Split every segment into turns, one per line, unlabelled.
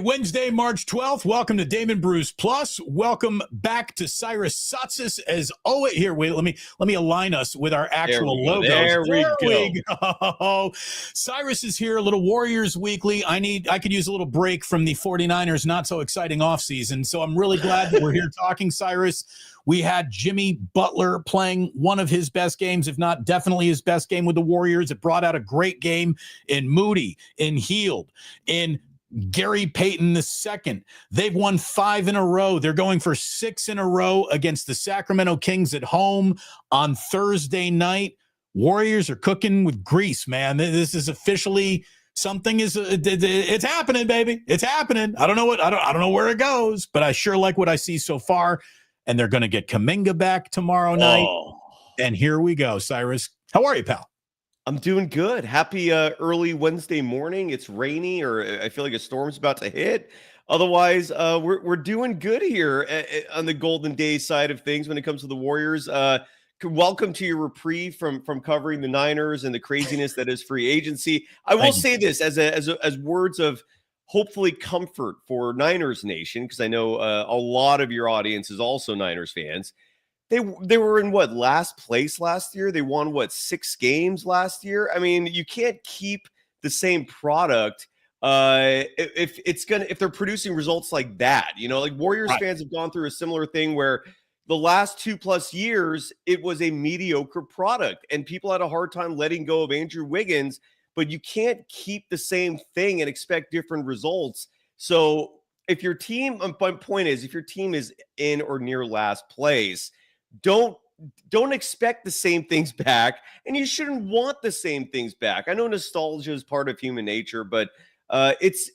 Wednesday, March 12th. Welcome to Damon Bruce Plus. Welcome back to Cyrus Saatsaz. As always, here, wait, let me align us with our actual logos.
There we
go. Cyrus is here, a little Warriors Weekly. I could use a little break from the 49ers not so exciting offseason. So I'm really glad that we're here talking, Cyrus. We had Jimmy Butler playing one of his best games, if not definitely his best game with the Warriors. It brought out a great game in Moody, in Hield, in Gary Payton II. They've won 5 in a row. They're going for 6 in a row against the Sacramento Kings at home on Thursday night. Warriors are cooking with grease, man. This is officially something it's happening, baby. It's happening. I don't know where it goes, but I sure like what I see so far. And they're going to get Kaminga back tomorrow night. And here we go, Cyrus. How are you, pal?
I'm doing good. Happy early Wednesday morning. It's rainy, or I feel like a storm's about to hit. Otherwise, we're doing good here on the Golden Days side of things when it comes to the Warriors. Welcome to your reprieve from covering the Niners and the craziness that is free agency. I will say this as words of hopefully comfort for Niners Nation, because I know a lot of your audience is also Niners fans. They were in last place last year. They won 6 games last year. I mean, you can't keep the same product if they're producing results like that. You know, like Warriors fans have gone through a similar thing where the last 2+ years it was a mediocre product, and people had a hard time letting go of Andrew Wiggins. But you can't keep the same thing and expect different results. So if your team, my point is, if your team is in or near last place, don't expect the same things back, and you shouldn't want the same things back. I know nostalgia is part of human nature, but it's,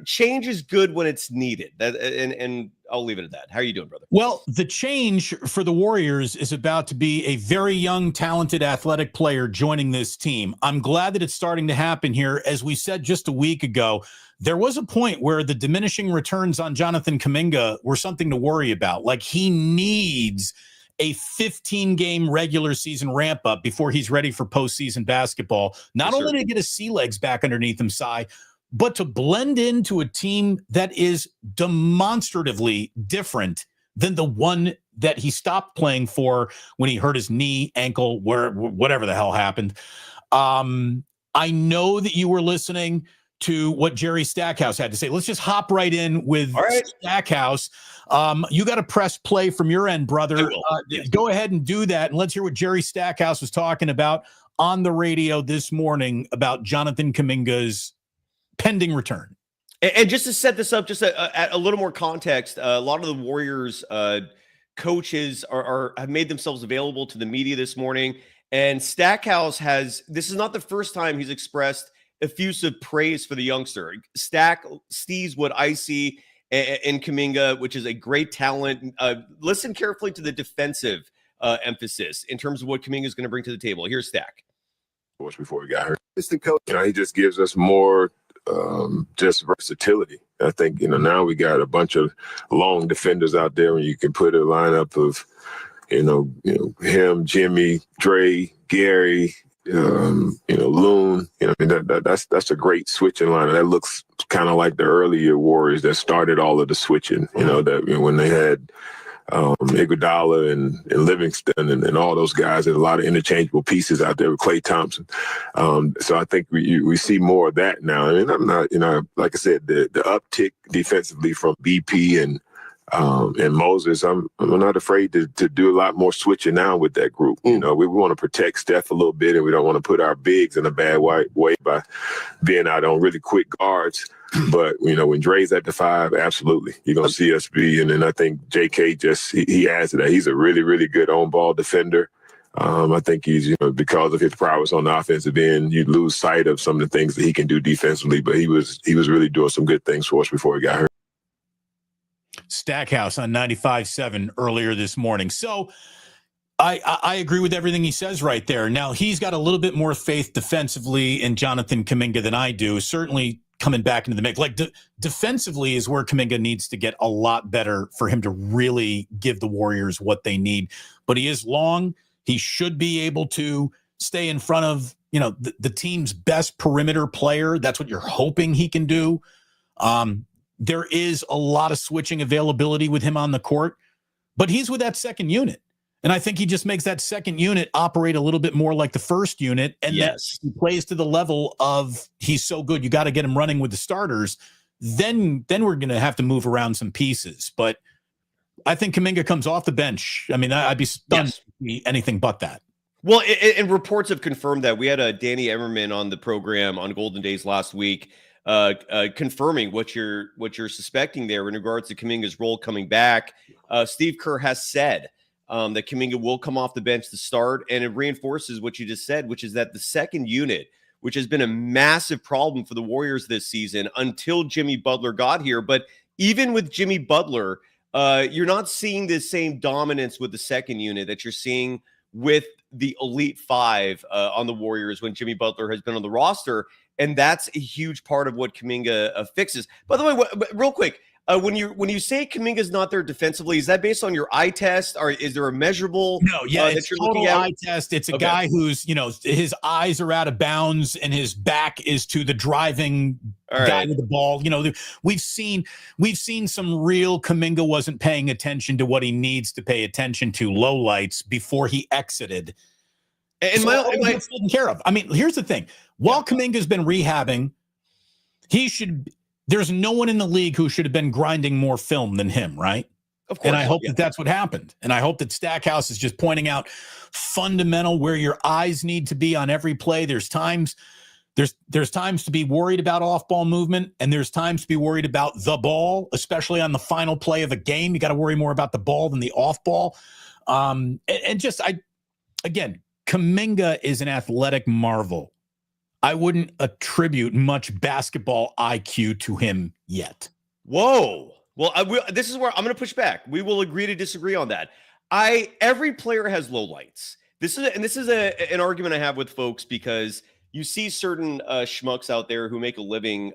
change is good when it's needed. And I'll leave it at that. How are you doing, brother?
Well, the change for the Warriors is about to be a very young, talented, athletic player joining this team. I'm glad that it's starting to happen here. As we said just a week ago, there was a point where the diminishing returns on Jonathan Kuminga were something to worry about. Like, he needs a 15-game regular season ramp up before he's ready for postseason basketball. Not only to get his sea legs back underneath him, Cy, but to blend into a team that is demonstratively different than the one that he stopped playing for when he hurt his knee, ankle, whatever the hell happened. I know that you were listening to what Jerry Stackhouse had to say. Let's just hop right in with Stackhouse. You got to press play from your end, brother. Go ahead and do that, and let's hear what Jerry Stackhouse was talking about on the radio this morning about Jonathan Kuminga's pending return.
And just to set this up, just a little more context, a lot of the Warriors coaches have made themselves available to the media this morning, and Stackhouse this is not the first time he's expressed effusive praise for the youngster. Stack sees what I see in Kaminga, which is a great talent. Listen carefully to the defensive emphasis in terms of what Kaminga is going to bring to the table. Here's Stack.
Before we got hurt, assistant coach, he just gives us more just versatility. I think, now we got a bunch of long defenders out there, and you can put a lineup of, him, Jimmy, Dre, Gary, Loon. That's a great switching line. That looks kind of like the earlier Warriors that started all of the switching. That when they had Iguodala and Livingston and all those guys, and a lot of interchangeable pieces out there with Klay Thompson. So I think we see more of that now. And I'm not, like I said, the uptick defensively from BP and Moses, I'm not afraid to do a lot more switching now with that group. We want to protect Steph a little bit, and we don't want to put our bigs in a bad way by being out on really quick guards. But, when Dre's at the 5, absolutely. You're going to see us be. And then I think JK he adds to that. He's a really, really good on-ball defender. I think he's, because of his prowess on the offensive end, you lose sight of some of the things that he can do defensively. But he was really doing some good things for us before he got hurt.
Stackhouse on 95.7 earlier this morning. So I agree with everything he says right there. Now, he's got a little bit more faith defensively in Jonathan Kuminga than I do. Certainly coming back into the mix. Like defensively is where Kaminga needs to get a lot better for him to really give the Warriors what they need. But he is long. He should be able to stay in front of, the team's best perimeter player. That's what you're hoping he can do. there is a lot of switching availability with him on the court, but he's with that second unit. And I think he just makes that second unit operate a little bit more like the first unit. And
yes,
he plays to the level of he's so good, you got to get him running with the starters. Then we're going to have to move around some pieces. But I think Kaminga comes off the bench. I mean, I'd be stunned to see anything but that.
Well, and reports have confirmed that. We had a Danny Emmerman on the program on Golden Days last week, confirming what you're suspecting there in regards to Kaminga's role coming back. Steve Kerr has said that Kaminga will come off the bench to start, and it reinforces what you just said, which is that the second unit, which has been a massive problem for the Warriors this season until Jimmy Butler got here. But even with Jimmy Butler, you're not seeing the same dominance with the second unit that you're seeing with the Elite Five on the Warriors when Jimmy Butler has been on the roster. And that's a huge part of what Kaminga fixes. By the way, real quick, when you say Kaminga's not there defensively, is that based on your eye test, or is there a measurable?
No, yeah,
that
it's
you're
total
looking at?
eye test. It's a guy who's, his eyes are out of bounds and his back is to the driving guy with the ball. We've seen some real Kaminga wasn't paying attention to what he needs to pay attention to lowlights before he exited. And so it's taken care of. I mean, here's the thing: while Kaminga's been rehabbing, there's no one in the league who should have been grinding more film than him, right?
Of course.
And I hope that that's what happened. And I hope that Stackhouse is just pointing out fundamental where your eyes need to be on every play. There's times to be worried about off-ball movement, and there's times to be worried about the ball, especially on the final play of a game. You got to worry more about the ball than the off-ball. Again, Kaminga is an athletic marvel. I wouldn't attribute much basketball IQ to him yet.
Whoa. Well, this is where I'm going to push back. We will agree to disagree on that. Every player has lowlights. This is an argument I have with folks because you see certain schmucks out there who make a living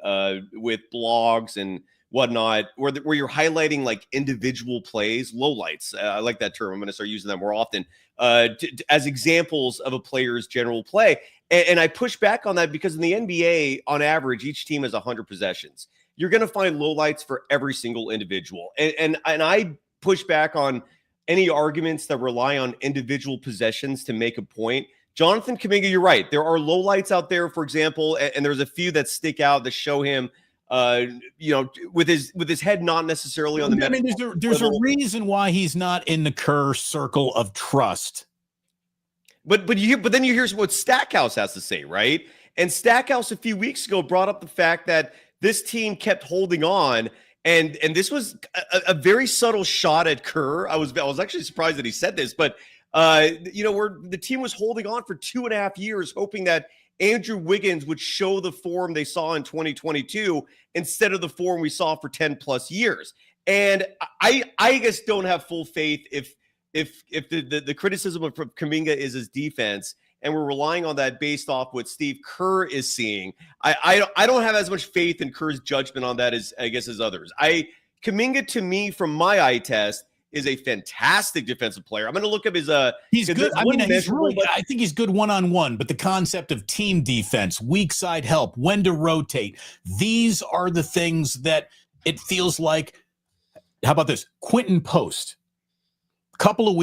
with blogs and whatnot, where you're highlighting like individual plays, lowlights. I like that term. I'm going to start using that more often as examples of a player's general play. And I push back on that because in the NBA, on average, each team has 100 possessions. You're going to find lowlights for every single individual. And I push back on any arguments that rely on individual possessions to make a point. Jonathan Kuminga, you're right. There are lowlights out there, for example, and there's a few that stick out that show him, with his head not necessarily on the.
I mean, there's a reason why he's not in the Kerr circle of trust.
But then you hear what Stackhouse has to say, right? And Stackhouse a few weeks ago brought up the fact that this team kept holding on, and this was a very subtle shot at Kerr. I was actually surprised that he said this, but where the team was holding on for 2.5 years, hoping that Andrew Wiggins would show the form they saw in 2022 instead of the form we saw for 10 plus years. And I just don't have full faith if the criticism of Kaminga is his defense, and we're relying on that based off what Steve Kerr is seeing. I don't have as much faith in Kerr's judgment on that as others. Kaminga, to me, from my eye test, is a fantastic defensive player. I'm going to look up his.
He's good. I mean, I think he's good one-on-one, but the concept of team defense, weak side help, when to rotate, these are the things that it feels like. How about this? Quinten Post, couple of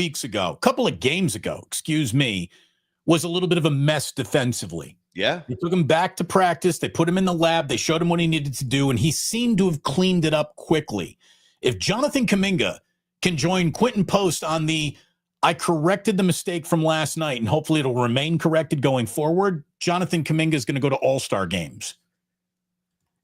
games ago, was a little bit of a mess defensively.
Yeah.
They took him back to practice. They put him in the lab. They showed him what he needed to do, and he seemed to have cleaned it up quickly. If Jonathan Kuminga can join Quinten Post on I corrected the mistake from last night, and hopefully it'll remain corrected going forward, Jonathan Kuminga is going to go to all-star games.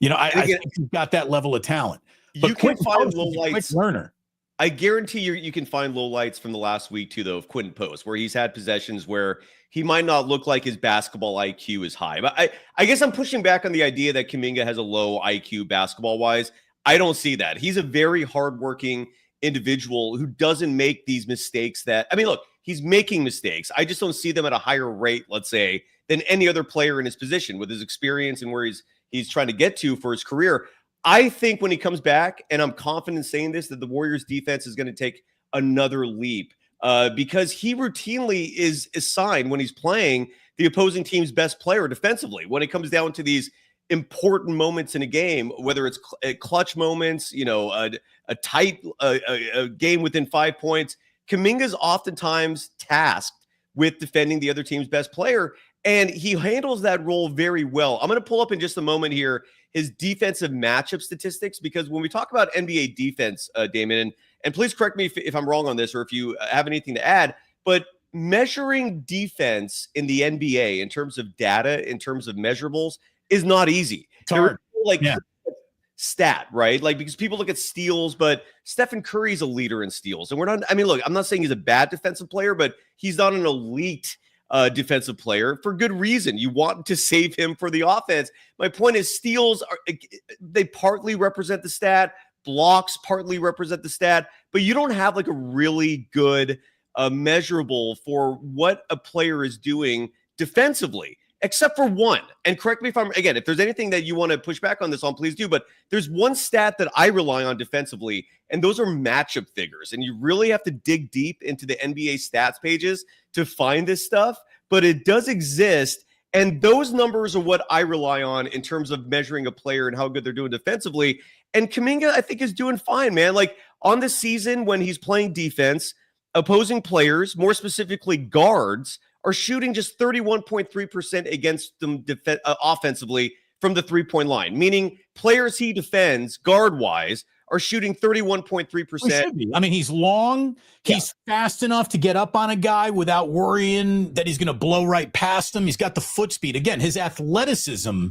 I think he's got that level of talent. But
you can find low
lights.
lights.
Learner.
I guarantee you can find low lights from the last week too, though, of Quinten Post, where he's had possessions where he might not look like his basketball IQ is high. But I guess I'm pushing back on the idea that Kaminga has a low IQ basketball-wise. I don't see that. He's a very hardworking individual who doesn't make these mistakes look, he's making mistakes. I just don't see them at a higher rate, let's say, than any other player in his position with his experience and where he's trying to get to for his career. I think when he comes back, and I'm confident saying this, that the Warriors defense is going to take another leap because he routinely is assigned when he's playing the opposing team's best player defensively when it comes down to these important moments in a game, whether it's clutch moments, a tight a game within 5 points. Kaminga's oftentimes tasked with defending the other team's best player, and he handles that role very well. I'm going to pull up in just a moment here his defensive matchup statistics, because when we talk about NBA defense, Damon, and please correct me if I'm wrong on this or if you have anything to add, but measuring defense in the NBA in terms of data, in terms of measurables, is not easy.
It's hard.
Stat, right? Like, because people look at steals, but Stephen Curry's a leader in steals. And look, I'm not saying he's a bad defensive player, but he's not an elite defensive player for good reason. You want to save him for the offense. My point is, steals they partly represent the stat, blocks partly represent the stat, but you don't have like a really good measurable for what a player is doing defensively, except for one. And correct me if there's anything that you want to push back on this on, please do. But there's one stat that I rely on defensively, and those are matchup figures. And you really have to dig deep into the NBA stats pages to find this stuff, but it does exist. And those numbers are what I rely on in terms of measuring a player and how good they're doing defensively. And Kaminga, I think, is doing fine, man. Like, on the season when he's playing defense, opposing players, more specifically guards, are shooting just 31.3% against them offensively from the three-point line, meaning players he defends guard-wise are shooting 31.3%.
I mean, he's long. He's fast enough to get up on a guy without worrying that he's going to blow right past him. He's got the foot speed. Again, his athleticism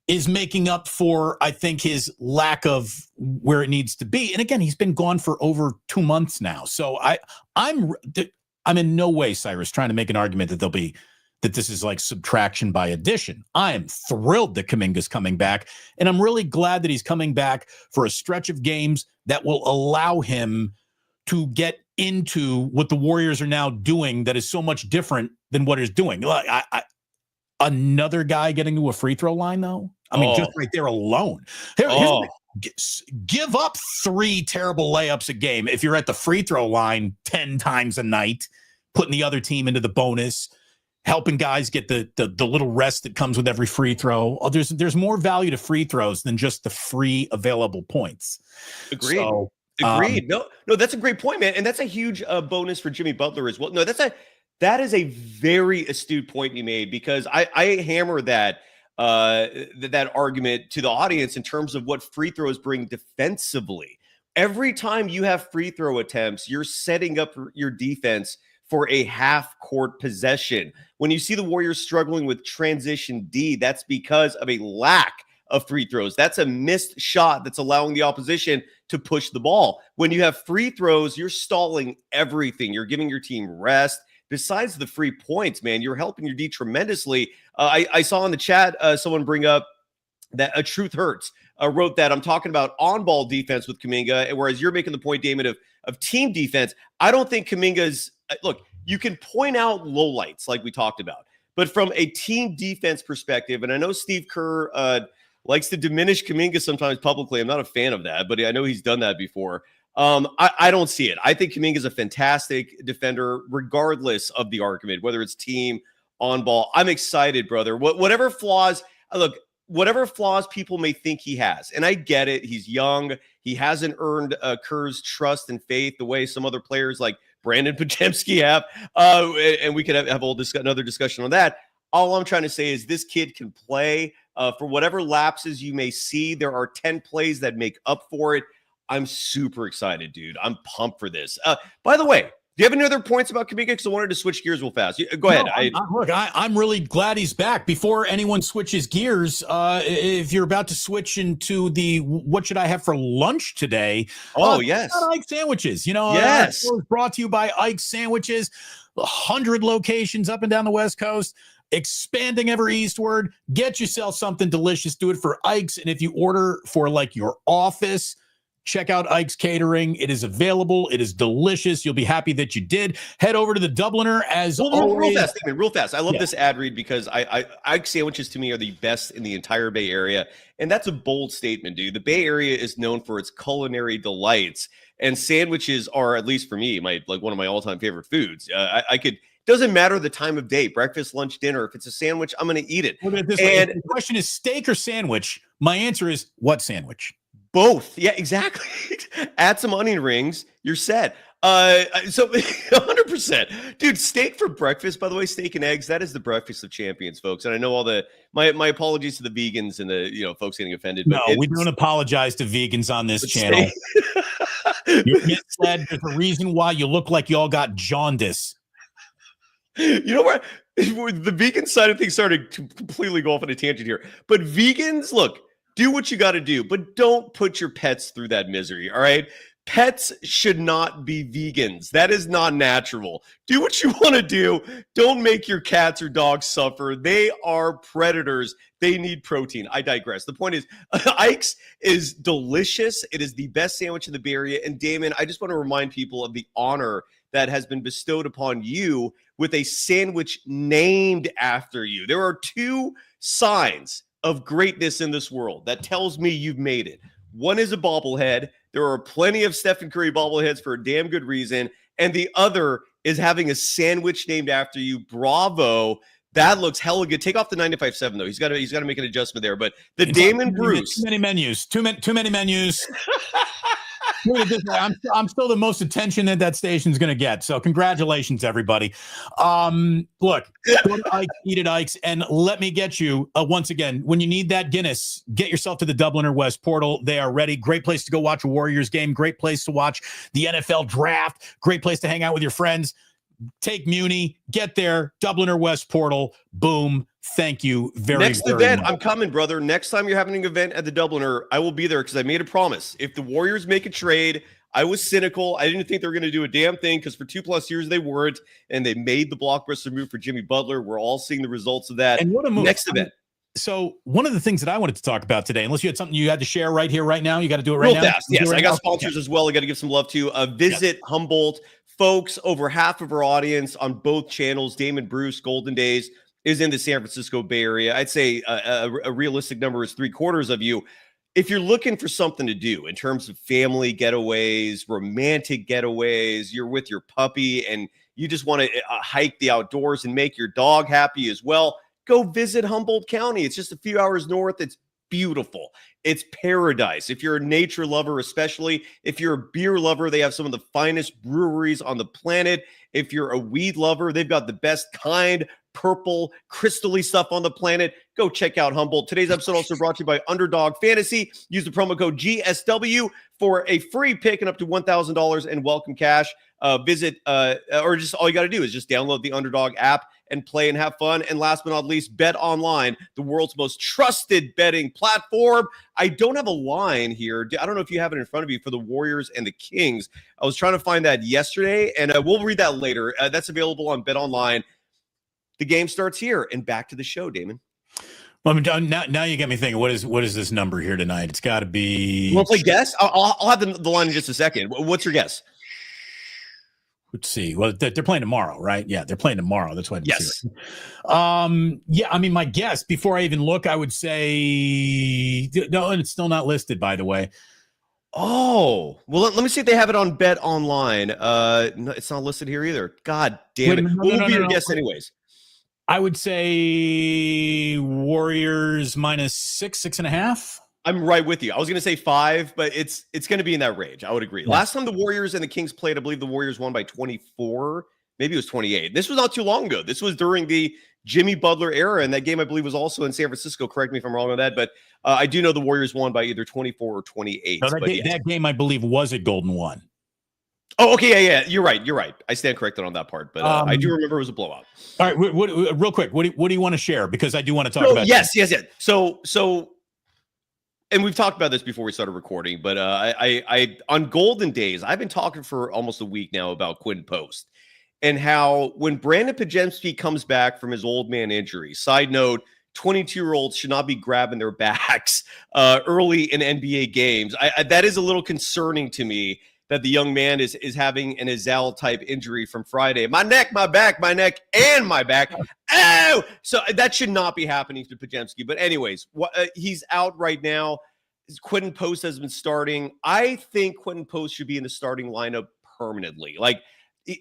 is making up for, I think, his lack of where it needs to be. And again, he's been gone for over 2 months now. So I'm in no way, Cyrus, trying to make an argument that this is like subtraction by addition. I am thrilled that Kuminga's coming back, and I'm really glad that he's coming back for a stretch of games that will allow him to get into what the Warriors are now doing that is so much different than what he's doing. Like, another guy getting to a free throw line, though? I mean, just right there alone. Give up 3 terrible layups a game if you're at the free throw line 10 times a night, putting the other team into the bonus, helping guys get the little rest that comes with every free throw. There's more value to free throws than just the free available points.
Agreed. So, agreed. No, that's a great point, man. And that's a huge bonus for Jimmy Butler as well. No, that is a very astute point you made, because I hammer that argument to the audience in terms of what free throws bring defensively. Every time you have free throw attempts, you're setting up your defense for a half-court possession. When you see the Warriors struggling with transition D, that's because of a lack of free throws. That's a missed shot that's allowing the opposition to push the ball. When you have free throws, you're stalling everything. You're giving your team rest. Besides the free points, man, you're helping your D tremendously. I saw in the chat someone bring up that A Truth Hurts wrote that I'm talking about on-ball defense with Kaminga, and whereas you're making the point, Damon, of team defense. I don't think Kaminga's look, you can point out lowlights like we talked about, but from a team defense perspective, and I know Steve Kerr likes to diminish Kaminga sometimes publicly. I'm not a fan of that, but I know he's done that before. I don't see it. I think Kaminga is a fantastic defender, regardless of the argument, whether it's team, on ball. I'm excited, brother. Whatever flaws people may think he has, and I get it. He's young. He hasn't earned Kerr's trust and faith the way some other players like Brandon Podziemski have. And we could have another discussion on that. All I'm trying to say is this kid can play. For whatever lapses you may see, there are 10 plays that make up for it. I'm super excited, dude. I'm pumped for this. By the way, do you have any other points about Kaminga? Because I wanted to switch gears real fast. Go ahead.
I'm really glad he's back. Before anyone switches gears, if you're about to switch into the what should I have for lunch today?
Yes.
Ike sandwiches.
Yes.
It was brought to you by Ike Sandwiches. 100 locations up and down the West Coast. Expanding ever eastward. Get yourself something delicious. Do it for Ike's. And if you order for like your office, check out Ike's Catering. It is available. It is delicious. You'll be happy that you did. Head over to the Dubliner as always.
Real fast. I love this ad read because Ike's sandwiches to me are the best in the entire Bay Area. And that's a bold statement, dude. The Bay Area is known for its culinary delights. And sandwiches are, at least for me, one of my all-time favorite foods. I could Doesn't matter the time of day, breakfast, lunch, dinner. If it's a sandwich, I'm going to eat it.
Look at it this way. If the question is steak or sandwich, my answer is what sandwich?
Both. Yeah, exactly. Add some onion rings, you're set. So 100%. Dude, steak for breakfast, by the way, steak and eggs, that is the breakfast of champions, folks. And I know my apologies to the vegans and the folks getting offended. But
no, we don't apologize to vegans on this channel. You said there's a reason why you look like y'all got jaundice.
You know what? The vegan side of things started to completely go off on a tangent here. But vegans, look, do what you got to do, but don't put your pets through that misery, all right? Pets should not be vegans. That is not natural. Do what you want to do. Don't make your cats or dogs suffer. They are predators. They need protein. I digress. The point is, Ike's is delicious. It is the best sandwich in the Bay Area. And Damon, I just want to remind people of the honor that has been bestowed upon you with a sandwich named after you. There are two signs of greatness in this world that tells me you've made it. One is a bobblehead. There are plenty of Stephen Curry bobbleheads for a damn good reason. And the other is having a sandwich named after you. Bravo. That looks hella good. Take off the 957 though. He's got to make an adjustment there. But the Damon Bruce.
Too many menus. Too many menus. I'm still the most attention that station's going to get. So congratulations, everybody. Look, go to Ike's, eat at Ike's, and let me get you, once again, when you need that Guinness, get yourself to the Dublin West portal. They are ready. Great place to go watch a Warriors game. Great place to watch the NFL draft. Great place to hang out with your friends. Take Muni, get there, Dublin West portal, boom. Thank you very much.
Next event, I'm coming, brother. Next time you're having an event at the Dubliner, I will be there because I made a promise. If the Warriors make a trade, I was cynical. I didn't think they were going to do a damn thing because for 2+ years they weren't, and they made the blockbuster move for Jimmy Butler. We're all seeing the results of that.
And what a move.
Next event.
So one of the things that I wanted to talk about today, unless you had something you had to share right here, right now, you got to do it right now.
Fast. Yes, I got sponsors as well. I got to give some love to. Visit Humboldt. Folks, over half of our audience on both channels, Damon Bruce, Golden Days, is in the San Francisco Bay Area. I'd say a realistic number is 3/4 of you. If you're looking for something to do in terms of family getaways, romantic getaways, you're with your puppy and you just want to hike the outdoors and make your dog happy as well, go visit Humboldt County. It's just a few hours north. It's beautiful. It's paradise. If you're a nature lover, especially if you're a beer lover, they have some of the finest breweries on the planet. If you're a weed lover, they've got the best kind, purple, crystally stuff on the planet. Go check out Humboldt. Today's episode also brought to you by Underdog Fantasy. Use the promo code GSW for a free pick and up to $1,000 in welcome cash. Visit, or just all you got to do is just download the Underdog app and play and have fun. And last but not least, BetOnline, the world's most trusted betting platform. I don't have a line here. I don't know if you have it in front of you for the Warriors and the Kings. I was trying to find that yesterday, and we'll read that later. That's available on BetOnline. The game starts here, and back to the show, Damon.
Well, now you get me thinking. What is this number here tonight? It's got to be.
You want to play guess? I'll have the line in just a second. What's your guess?
Let's see. Well, they're playing tomorrow, right? Yeah, they're playing tomorrow. That's why.
Yes.
Yeah. I mean, my guess before I even look, I would say no, and it's still not listed, by the way.
Oh, well, let me see if they have it on BetOnline. No, it's not listed here either. God damn it. What would be your guess anyways?
I would say Warriors -6, 6.5.
I'm right with you. I was going to say 5, but it's going to be in that range. I would agree.
Yeah.
Last time the Warriors and the Kings played, I believe the Warriors won by 24. Maybe it was 28. This was not too long ago. This was during the Jimmy Butler era, and that game, I believe, was also in San Francisco. Correct me if I'm wrong on that, but I do know the Warriors won by either 24 or 28.
No, that game, I believe, was at Golden One.
Oh, okay, yeah. You're right. I stand corrected on that part, but I do remember it was a blowout.
All right, real quick, what do you want to share? Because I do want to talk about.
Yes. So, and we've talked about this before we started recording, but I on Golden Days, I've been talking for almost a week now about Quinten Post and how when Brandon Podziemski comes back from his old man injury, side note, 22-year-olds should not be grabbing their backs early in NBA games. That is a little concerning to me that the young man is having an Azal type injury from Friday. My neck, my back, my neck, and my back. Oh! So that should not be happening to Podziemski. But anyways, he's out right now. Quinten Post has been starting. I think Quinten Post should be in the starting lineup permanently. Like,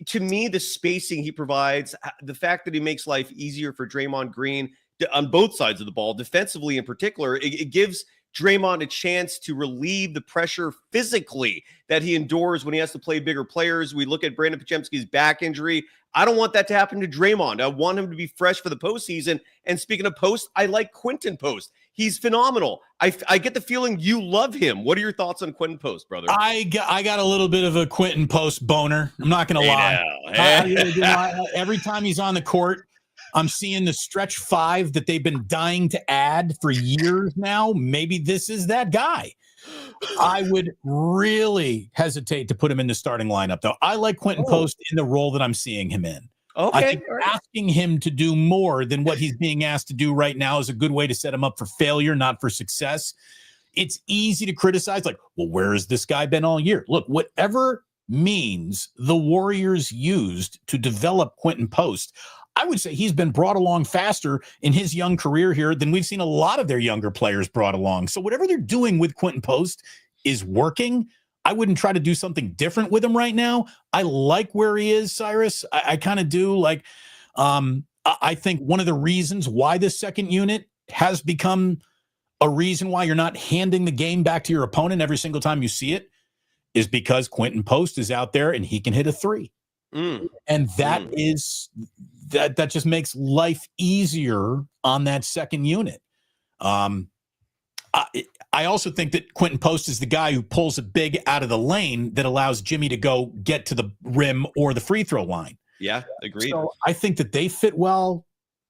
to me, the spacing he provides, the fact that he makes life easier for Draymond Green on both sides of the ball, defensively in particular, it gives Draymond a chance to relieve the pressure physically that he endures when he has to play bigger players. We look at Brandon Podziemski's back injury. I don't want that to happen to Draymond. I want him to be fresh for the postseason. And speaking of Post, I like Quinten Post. He's phenomenal. I get the feeling you love him. What are your thoughts on Quinten Post, brother?
I got a little bit of a Quinten Post boner. I'm not going to lie. Every time he's on the court, I'm seeing the stretch five that they've been dying to add for years now. Maybe this is that guy. I would really hesitate to put him in the starting lineup, though. I like Quinten Post in the role that I'm seeing him in.
Okay.
I think asking him to do more than what he's being asked to do right now is a good way to set him up for failure, not for success. It's easy to criticize, like, well, where has this guy been all year? Look, whatever means the Warriors used to develop Quinten Post, I would say he's been brought along faster in his young career here than we've seen a lot of their younger players brought along. So whatever they're doing with Quinten Post is working. I wouldn't try to do something different with him right now. I like where he is, Cyrus. I kind of do. Like, I think one of the reasons why this second unit has become a reason why you're not handing the game back to your opponent every single time you see it is because Quinten Post is out there and he can hit a three. And that is that just makes life easier on that second unit. I also think that Quinten Post is the guy who pulls a big out of the lane that allows Jimmy to go get to the rim or the free throw line.
Yeah, agreed.
So I think that they fit well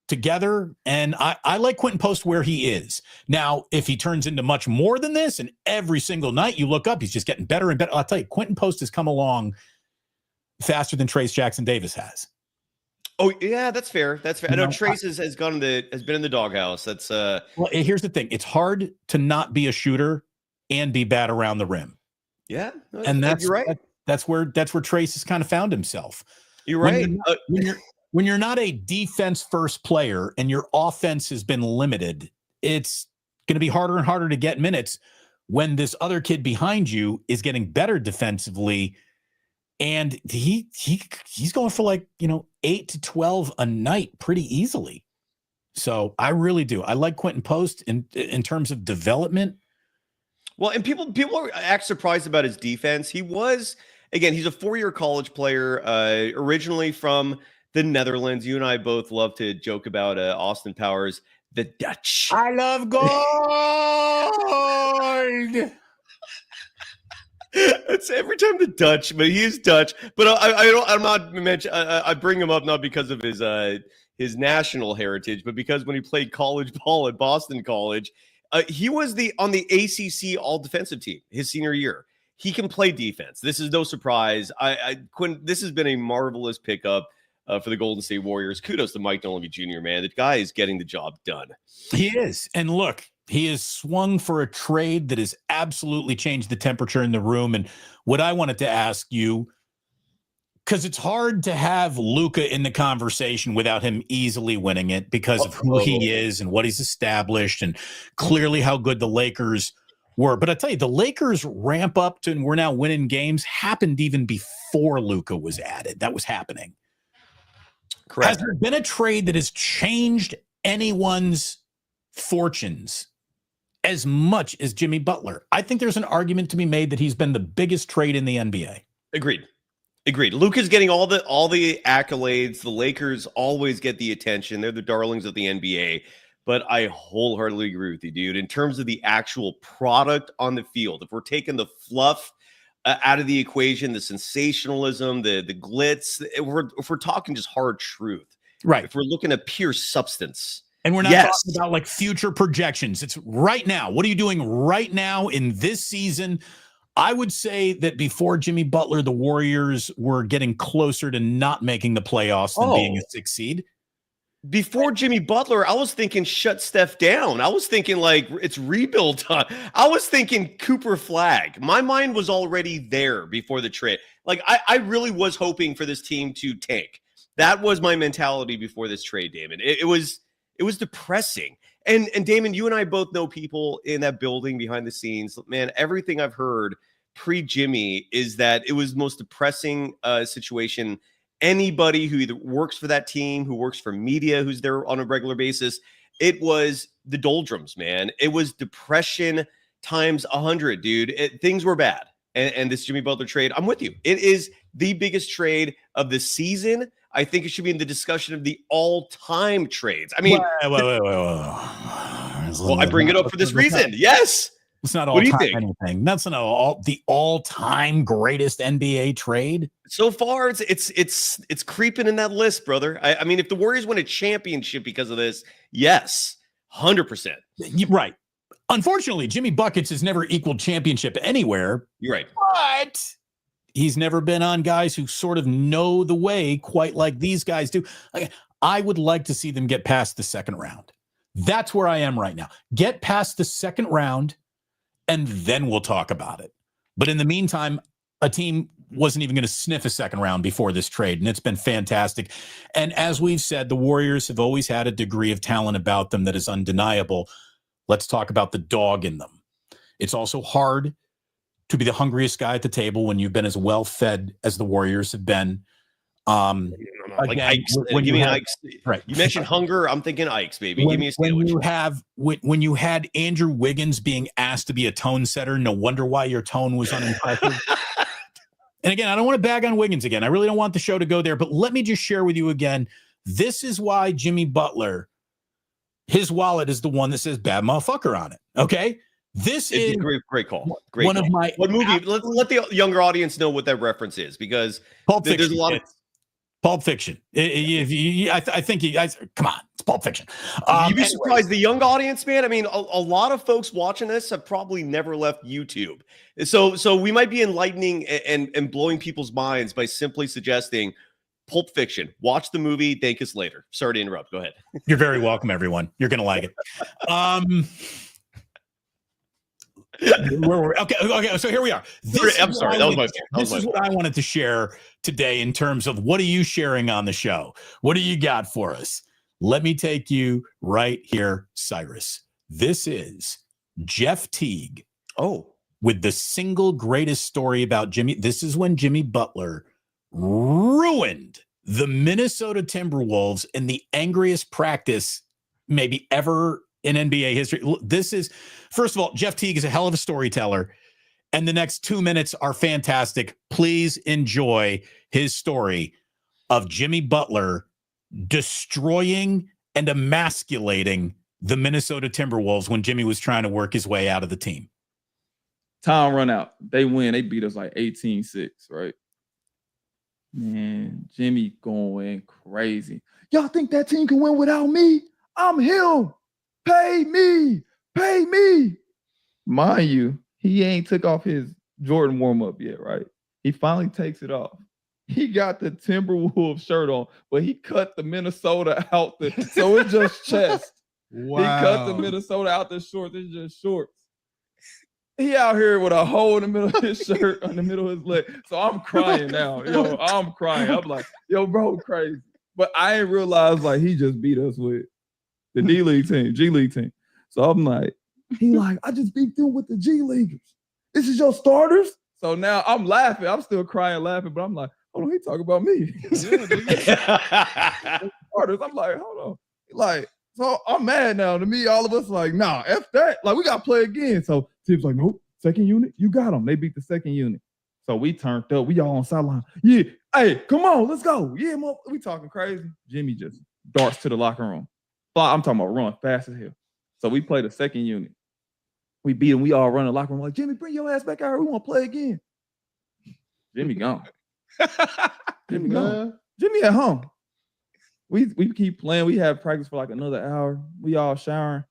together, and I like Quinten Post where he is. Now, if he turns into much more than this, and every single night you look up, he's just getting better and better. I'll tell you, Quinten Post has come along faster than Trace Jackson Davis has.
Oh yeah, that's fair. That's fair. I know Trace has been in the doghouse. That's
well, here's the thing. It's hard to not be a shooter and be bad around the rim.
Yeah.
And that's
you're right.
That's where Trace has kind of found himself.
You're right.
When you're not a defense first player and your offense has been limited, it's going to be harder and harder to get minutes when this other kid behind you is getting better defensively. And he's going for 8 to 12 a night pretty easily. So I really do. I like Quinten Post in terms of development.
Well, and people are act surprised about his defense. He's a 4-year college player, originally from the Netherlands. You and I both love to joke about Austin Powers, the Dutch.
I love gold.
It's every time the Dutch, but he is Dutch. But I bring him up not because of his national heritage, but because when he played college ball at Boston College, he was on the ACC all defensive team his senior year. He can play defense. This is no surprise. This has been a marvelous pickup for the Golden State Warriors. Kudos to Mike Nolan Jr., man. The guy is getting the job done.
He is. And look, he has swung for a trade that has absolutely changed the temperature in the room. And what I wanted to ask you, because it's hard to have Luka in the conversation without him easily winning it because of who he is and what he's established and clearly how good the Lakers were. But I tell you, the Lakers ramp up to and we're now winning games happened even before Luka was added. That was happening.
Correct.
Has there been a trade that has changed anyone's fortunes as much as Jimmy Butler? I think there's an argument to be made that he's been the biggest trade in the NBA.
Agreed. Luka's getting all the accolades. The Lakers always get the attention. They're the darlings of the NBA. But I wholeheartedly agree with you, dude. In terms of the actual product on the field, if we're taking the fluff out of the equation, the sensationalism, the glitz, if we're talking just hard truth,
right?
If we're looking at pure substance.
And we're not talking about like future projections. It's right now. What are you doing right now in this season? I would say that before Jimmy Butler, the Warriors were getting closer to not making the playoffs than being a 6 seed.
Before Jimmy Butler, I was thinking shut Steph down. I was thinking like it's rebuild time. I was thinking Cooper Flag. My mind was already there before the trade. Like I really was hoping for this team to tank. That was my mentality before this trade, Damon. It was depressing. And Damon, you and I both know people in that building behind the scenes. Man, everything I've heard pre-Jimmy is that it was the most depressing situation. Anybody who either works for that team, who works for media, who's there on a regular basis, it was the doldrums, man. It was depression times 100, dude. Things were bad. And this Jimmy Butler trade, I'm with you. It is the biggest trade of the season. I think it should be in the discussion of the all-time trades. I mean, well, I bring it up for this reason. Yes.
It's not all time anything. That's not the all-time greatest NBA trade.
So far, it's creeping in that list, brother. I mean, if the Warriors win a championship because of this, yes, 100%.
Right. Unfortunately, Jimmy Buckets has never equaled championship anywhere.
You're right.
But he's never been on guys who sort of know the way quite like these guys do. I would like to see them get past the second round. That's where I am right now. Get past the second round, and then we'll talk about it. But in the meantime, a team wasn't even going to sniff a second round before this trade, and it's been fantastic. And as we've said, the Warriors have always had a degree of talent about them that is undeniable. Let's talk about the dog in them. It's also hard to be the hungriest guy at the table when you've been as well fed as the Warriors have been.
Like
again,
Ike's,
when
give
you
me
have,
Ike's.
right.
You mentioned hunger. I'm thinking Ike's, baby.
When,
give me a
sandwich. When you had Andrew Wiggins being asked to be a tone setter, no wonder why your tone was unimpressive. And again, I don't want to bag on Wiggins again. I really don't want the show to go there, but let me just share with you again. This is why Jimmy Butler, his wallet is the one that says bad motherfucker on it. Okay. This is
great call. Great
one
call.
of my
what movie? Let the younger audience know what that reference is, because there's a lot of
Pulp Fiction. I think you guys come on. It's Pulp Fiction.
You'd be surprised. The young audience, man. I mean, a lot of folks watching this have probably never left YouTube. So we might be enlightening and blowing people's minds by simply suggesting Pulp Fiction. Watch the movie. Thank us later. Sorry to interrupt. Go ahead.
You're very welcome, everyone. You're gonna like it. Okay. So here we are.
I'm sorry. That was my fault.
This is what I wanted to share today in terms of what are you sharing on the show? What do you got for us? Let me take you right here, Cyrus. This is Jeff Teague.
Oh,
with the single greatest story about Jimmy. This is when Jimmy Butler ruined the Minnesota Timberwolves in the angriest practice maybe ever in NBA history. This is, first of all, Jeff Teague is a hell of a storyteller, and the next 2 minutes are fantastic. Please enjoy his story of Jimmy Butler destroying and emasculating the Minnesota Timberwolves when Jimmy was trying to work his way out of the team.
Time run out. They win. They beat us like 18-6, right? Man, Jimmy going crazy. Y'all think that team can win without me? I'm him. Pay me. Pay me. Mind you, he ain't took off his Jordan warm-up yet, right? He finally takes it off. He got the Timberwolves shirt on, but he cut the Minnesota out so it's just chest. Wow. He cut the Minnesota out the shorts. It's just shorts. He out here with a hole in the middle of his shirt, on the middle of his leg. So I'm crying now. Yo, I'm crying. I'm like, yo, bro, crazy. But I ain't realized like he just beat us with the D-League team, G-League team. So I'm like, he like, I just beat them with the G-Leaguers. This is your starters? So now I'm laughing. I'm still crying, laughing, but I'm like, hold on, he talking about me. Starters. I'm like, hold on. Like, so I'm mad now. To me, all of us like, nah, F that. Like, we got to play again. So Tim's like, nope, second unit, you got them. They beat the second unit. So we turned up. We all on sideline. Yeah, hey, come on, let's go. Yeah, we talking crazy. Jimmy just darts to the locker room. I'm talking about run fast as hell. So we play the second unit. We beat him. We all run the locker room like, Jimmy, bring your ass back out here. We want to play again. Jimmy gone. Jimmy gone. Jimmy at home. We keep playing. We have practice for like another hour. We all showering.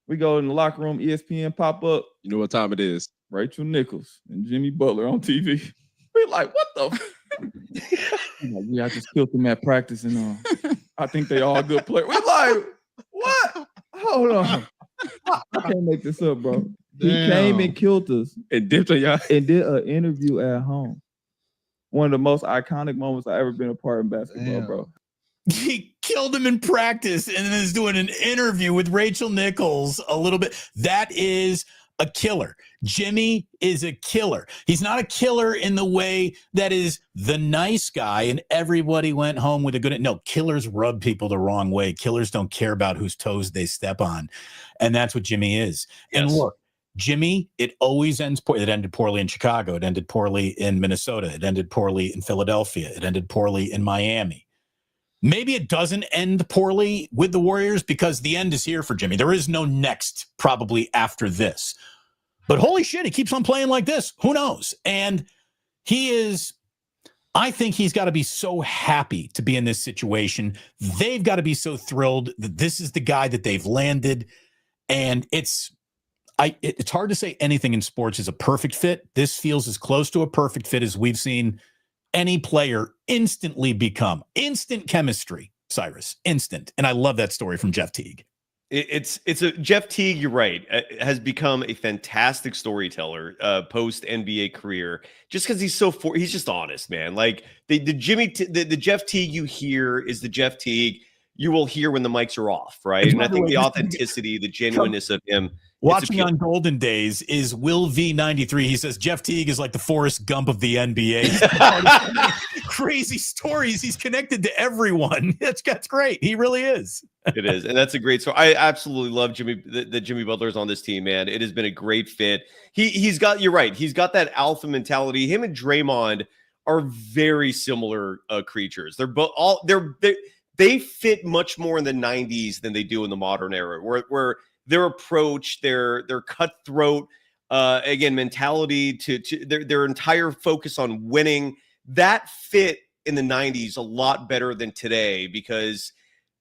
We go in the locker room. ESPN pop up.
You know what time it is?
Rachel Nichols and Jimmy Butler on TV. We like, what the? Like, yeah, I just killed them at practice, and I think they all good players. We like, what? Hold on. I can't make this up, bro. Damn. He came and killed us
and dipped on y'all and
did an interview at home. One of the most iconic moments I've ever been a part in basketball, bro.
He killed him in practice and then is doing an interview with Rachel Nichols a little bit. That is a killer. Jimmy is a killer. He's not a killer in the way that is the nice guy and everybody went home with a good. No, killers rub people the wrong way. Killers don't care about whose toes they step on. And that's what Jimmy is.
Yes.
And look, Jimmy, it always ends poorly. It ended poorly in Chicago. It ended poorly in Minnesota. It ended poorly in Philadelphia. It ended poorly in Miami. Maybe it doesn't end poorly with the Warriors because the end is here for Jimmy. There is no next probably after this. But holy shit, he keeps on playing like this. Who knows? And I think he's got to be so happy to be in this situation. They've got to be so thrilled that this is the guy that they've landed. And it's hard to say anything in sports is a perfect fit. This feels as close to a perfect fit as we've seen any player instantly become. Instant chemistry, Cyrus, instant. And I love that story from Jeff Teague.
It's a Jeff Teague, you're right, has become a fantastic storyteller post NBA career just because he's just honest, man. Like the Jeff Teague you hear is the Jeff Teague you will hear when the mics are off, right? And I think the authenticity, the genuineness of him.
Watching on Golden Days is Will V93. He says Jeff Teague is like the Forrest Gump of the NBA. Crazy stories. He's connected to everyone. That's great. He really is.
It is. And that's a great story. I absolutely love that Jimmy Butler's on this team, man. It has been a great fit. You're right. He's got that alpha mentality. Him and Draymond are very similar creatures. They're both they fit much more in the 90s than they do in the modern era, where their approach, their cutthroat, again, mentality to their entire focus on winning, that fit in the 90s a lot better than today because,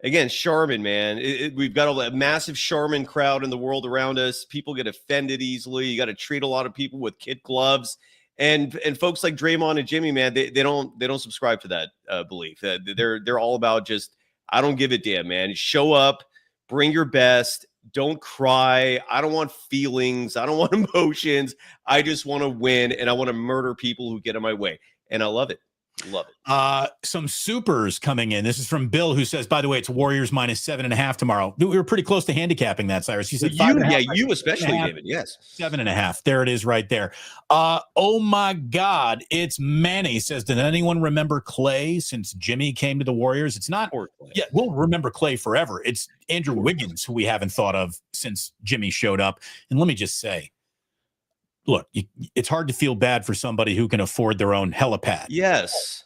again, Charmin, man, we've got a massive Charmin crowd in the world around us. People get offended easily. You got to treat a lot of people with kid gloves. And folks like Draymond and Jimmy, man, they don't subscribe to that belief. They're all about just, I don't give a damn, man. Show up, bring your best. Don't cry. I don't want feelings. I don't want emotions. I just want to win, and I want to murder people who get in my way. And I love it. Love it.
Some supers coming in. This is from Bill, who says, by the way, it's Warriors minus 7.5 tomorrow. We were pretty close to handicapping that, Cyrus. He said,
you especially, David. Yes.
7.5. There it is right there. Oh my God. It's Manny says, did anyone remember Klay since Jimmy came to the Warriors? It's not. Yeah, we'll remember Klay forever. It's Andrew Wiggins, who we haven't thought of since Jimmy showed up. And let me just say, look, it's hard to feel bad for somebody who can afford their own helipad.
Yes.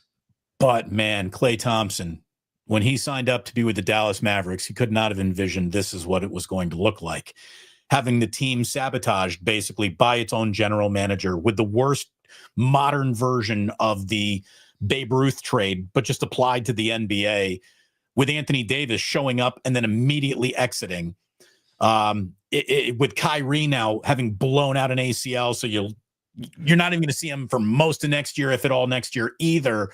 But, man, Klay Thompson, when he signed up to be with the Dallas Mavericks, he could not have envisioned this is what it was going to look like. Having the team sabotaged basically by its own general manager with the worst modern version of the Babe Ruth trade, but just applied to the NBA, with Anthony Davis showing up and then immediately exiting. With Kyrie now having blown out an ACL, so you're not even going to see him for most of next year, if at all next year either.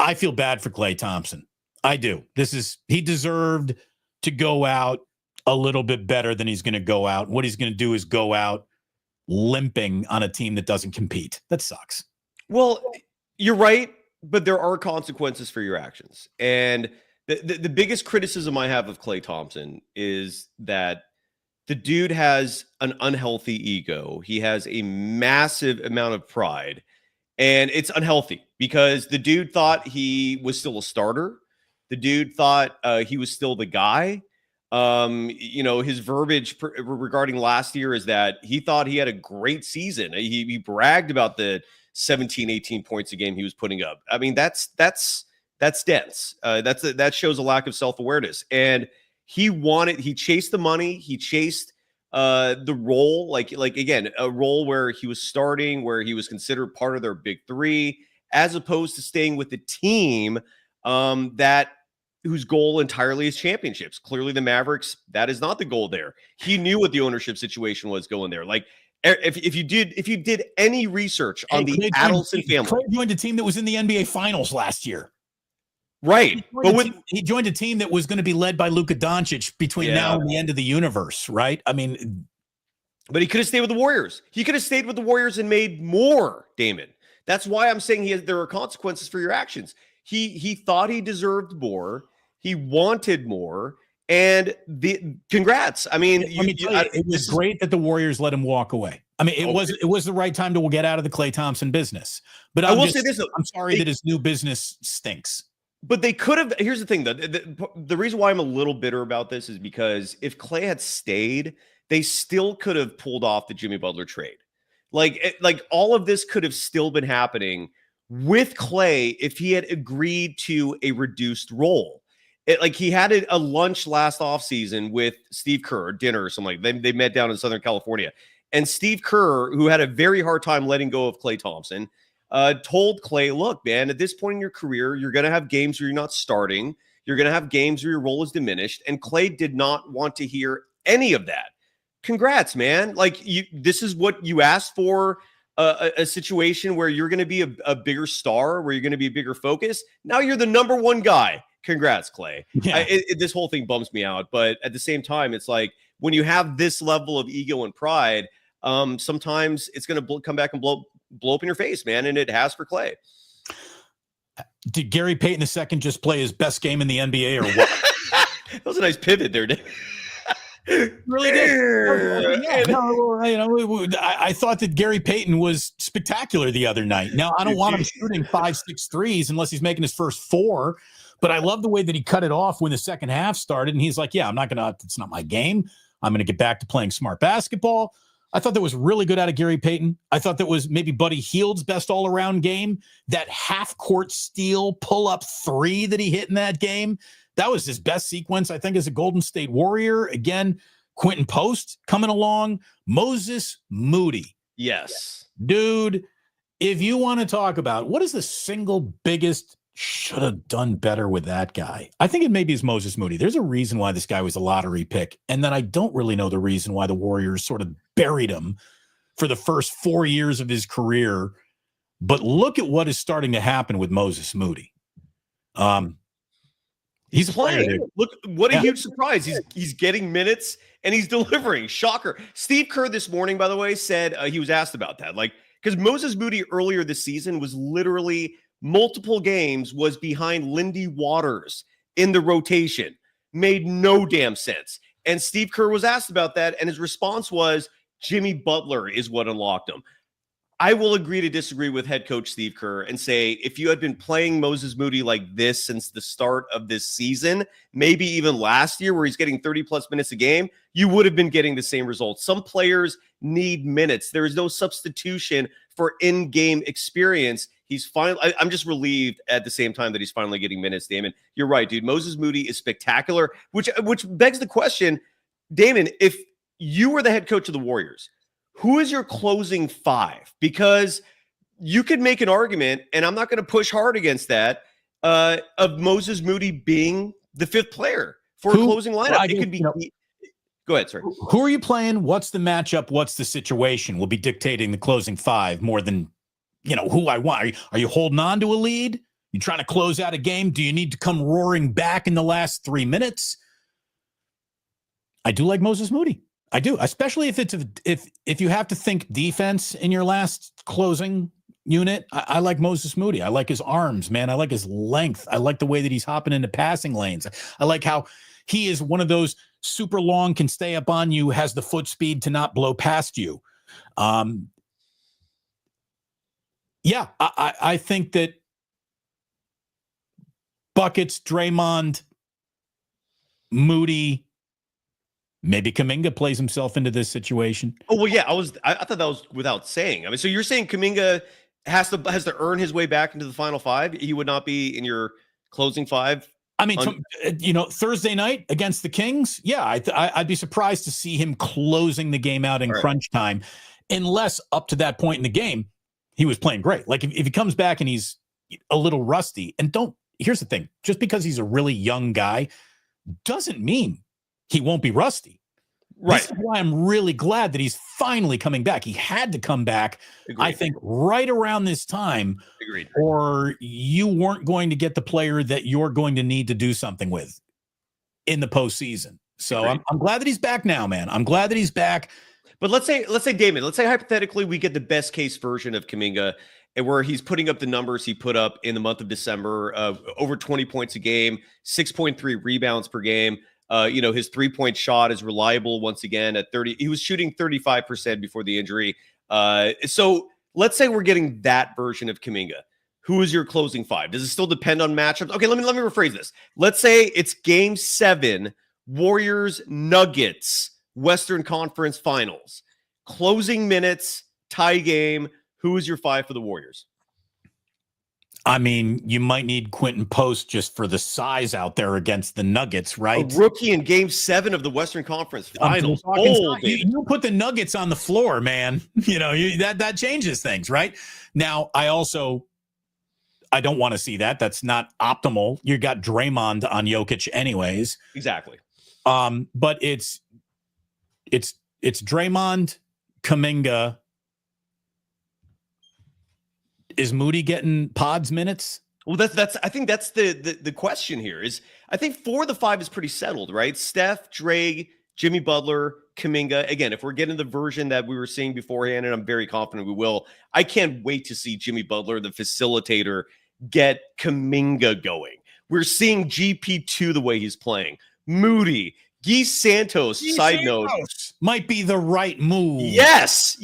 I feel bad for Klay Thompson. I do. He deserved to go out a little bit better than he's going to go out. What he's going to do is go out limping on a team that doesn't compete. That sucks.
Well, you're right, but there are consequences for your actions. And the biggest criticism I have of Klay Thompson is that the dude has an unhealthy ego. He has a massive amount of pride, and it's unhealthy because the dude thought he was still a starter. The dude thought he was still the guy. His verbiage regarding last year is that he thought he had a great season. He bragged about the 17, 18 points a game he was putting up. I mean, that's dense. That shows a lack of self-awareness. And he chased the money. He chased the role, like again, a role where he was starting, where he was considered part of their big three, as opposed to staying with the team whose goal entirely is championships. Clearly the Mavericks, that is not the goal there. He knew what the ownership situation was going there. Like if you did any research on the Adelson family.
Klay joined a team that was in the NBA finals last year.
Right.
He joined a team that was going to be led by Luka Doncic between now and the end of the universe, right? I mean,
but he could have stayed with the Warriors. He could have stayed with the Warriors and made more, Damon. That's why I'm saying there are consequences for your actions. He thought he deserved more. He wanted more. And congrats. I mean,
let me tell you, it was great that the Warriors let him walk away. I mean, it was the right time to get out of the Klay Thompson business. But I will say this: I'm sorry that his new business stinks.
But they could have. Here's the thing, though. The reason why I'm a little bitter about this is because if Klay had stayed, they still could have pulled off the Jimmy Butler trade. Like all of this could have still been happening with Klay if he had agreed to a reduced role. Like he had a lunch last offseason with Steve Kerr, dinner or something. They met down in Southern California. And Steve Kerr, who had a very hard time letting go of Klay Thompson, told Klay, look, man, at this point in your career, you're going to have games where you're not starting. You're going to have games where your role is diminished. And Klay did not want to hear any of that. Congrats, man. Like this is what you asked for, a situation where you're going to be a bigger star, where you're going to be a bigger focus. Now you're the number one guy. Congrats, Klay. Yeah. This whole thing bums me out. But at the same time, it's like when you have this level of ego and pride, sometimes it's going to come back and blow up in your face, man. And it has for Klay.
Did Gary Payton II just play his best game in the NBA or what?
That was a nice pivot there, Dave.
Really did. Yeah, no, I thought that Gary Payton was spectacular the other night. Now, I don't want him shooting 5-6 threes unless he's making his first 4. But I love the way that he cut it off when the second half started. And he's like, yeah, it's not my game. I'm going to get back to playing smart basketball. I thought that was really good out of Gary Payton. I thought that was maybe Buddy Hield's best all-around game. That half-court steal pull-up 3 that he hit in that game, that was his best sequence, I think, as a Golden State Warrior. Again, Quinten Post coming along. Moses Moody.
Yes.
Dude, if you want to talk about what is the single biggest should have done better with that guy, I think it maybe is Moses Moody. There's a reason why this guy was a lottery pick. And then I don't really know the reason why the Warriors sort of buried him for the first 4 years of his career. But look at what is starting to happen with Moses Moody. He's
playing. Look, what a huge surprise. He's getting minutes and he's delivering. Shocker. Steve Kerr this morning, by the way, said he was asked about that. Like, because Moses Moody earlier this season was literally multiple games was behind Lindy Waters in the rotation. Made no damn sense. And Steve Kerr was asked about that, and his response was Jimmy Butler is what unlocked him. I will agree to disagree with head coach Steve Kerr and say if you had been playing Moses Moody like this since the start of this season, maybe even last year where he's getting 30-plus minutes a game, you would have been getting the same results. Some players need minutes. There is no substitution for in-game experience. He's finally, I'm just relieved at the same time that he's finally getting minutes, Damon. You're right, dude. Moses Moody is spectacular, which begs the question, Damon, if you were the head coach of the Warriors, who is your closing 5? Because you could make an argument, and I'm not going to push hard against that, of Moses Moody being the 5th player for a closing lineup. It could be. Go ahead, sorry.
Who are you playing? What's the matchup? What's the situation? Will be dictating the closing 5 more than who I want. Are you holding on to a lead? You trying to close out a game? Do you need to come roaring back in the last 3 minutes? I do like Moses Moody. I do, especially if you have to think defense in your last closing unit. I like Moses Moody. I like his arms, man. I like his length. I like the way that he's hopping into passing lanes. I like how he is one of those super long, can stay up on you, has the foot speed to not blow past you. Yeah, I think that buckets, Draymond, Moody, maybe Kaminga plays himself into this situation.
Oh, well, yeah, I thought that was without saying. I mean, so you're saying Kaminga has to earn his way back into the final 5? He would not be in your closing 5?
I mean, Thursday night against the Kings, yeah, I'd be surprised to see him closing the game out in crunch time, unless up to that point in the game, he was playing great. Like if he comes back and he's a little rusty, and here's the thing, just because he's a really young guy doesn't mean he won't be rusty. Right. This is why I'm really glad that he's finally coming back. He had to come back, Agreed. I think, right around this time.
Agreed.
Or you weren't going to get the player that you're going to need to do something with in the postseason. So I'm glad that he's back now, man. I'm glad that he's back.
But let's say, Damon, let's say hypothetically we get the best case version of Kaminga, and where he's putting up the numbers he put up in the month of December, over 20 points a game, 6.3 rebounds per game. His 3-point shot is reliable once again at 30. He was shooting 35% before the injury. So let's say we're getting that version of Kaminga. Who is your closing five? Does it still depend on matchups? Okay, let me rephrase this. Let's say it's Game 7, Warriors Nuggets, Western Conference Finals. Closing minutes, tie game. Who is your five for the Warriors?
I mean, you might need Quinten Post just for the size out there against the Nuggets, right?
A rookie in Game 7 of the Western Conference Finals.
You put the Nuggets on the floor, man. That changes things, right? Now, I don't want to see that. That's not optimal. You got Draymond on Jokic anyways.
Exactly.
But it's Draymond, Kaminga. Is Moody getting Pods minutes?
Well, I think that's the question here is I think 4 of the 5 is pretty settled, right? Steph, Dre, Jimmy Butler, Kaminga. Again, if we're getting the version that we were seeing beforehand, and I'm very confident we will, I can't wait to see Jimmy Butler, the facilitator, get Kaminga going. We're seeing GP2 the way he's playing. Moody, Guy Santos, note,
might be the right move.
Yes.